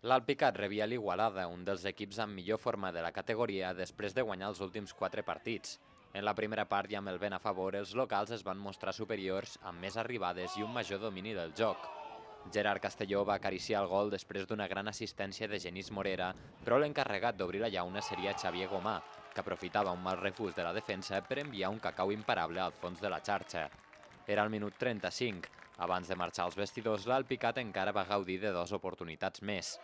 L'Alpicat rebia l'Igualada, un dels equips amb millor forma de la categoria després de guanyar els últims 4 partits. En la primera part i amb el vent a favor, els locals es van mostrar superiors amb més arribades i un major domini del joc. Gerard Castelló va acariciar el gol després d'una gran assistència de Genís Morera, però l'encarregat d'obrir la llauna seria Xavier Gomà, que aprofitava un mal refús de la defensa per enviar un cacau imparable al fons de la xarxa. Era el minut 35. Abans de marxar als vestidors, l'Alpicat encara va gaudir de 2 oportunitats més.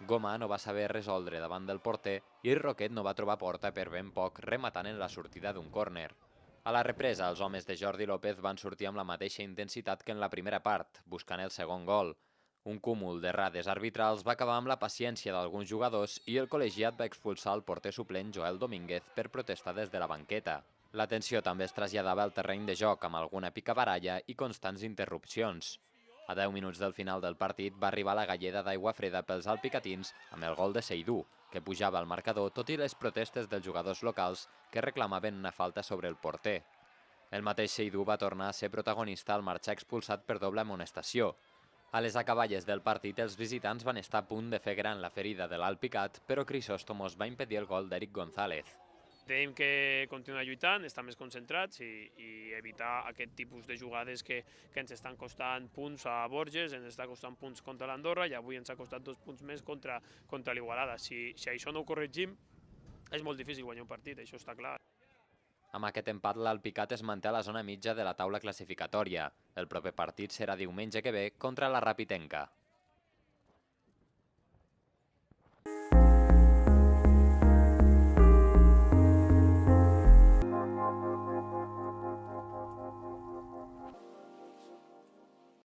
Gomà no va saber resoldre davant del porter i Roquet no va trobar porta per ben poc, rematant en la sortida d'un córner. A la represa, els homes de Jordi López van sortir amb la mateixa intensitat que en la primera part, buscant el segon gol. Un cúmul d'errades arbitrals va acabar amb la paciència d'alguns jugadors i el col·legiat va expulsar el porter suplent Joel Domínguez per protestar des de la banqueta. La tensió també es traslladava al terreny de joc amb alguna picabaralla i constants interrupcions. A 10 minuts del final del partit va arribar la galleda d'aigua freda pels alpicatins amb el gol de Seydú, que pujava al marcador tot i les protestes dels jugadors locals que reclamaven una falta sobre el porter. El mateix Seydú va tornar a ser protagonista al marxar expulsat per doble amonestació. A les acaballes del partit, els visitants van estar a punt de fer gran la ferida de l'Alpicat, però Crisóstomos va impedir el gol d'Eric González. Tenim que continuar lluitant, estar més concentrats i evitar aquest tipus de jugades que ens estan costant punts a Borges, ens està costant punts contra l'Andorra i avui ens ha costat 2 punts més contra l'Igualada. Si això no ho corregim, és molt difícil guanyar un partit, això està clar. Amb aquest empat, l'Alpicat es manté a la zona mitja de la taula classificatòria. El proper partit serà diumenge que ve contra la Rapitenca.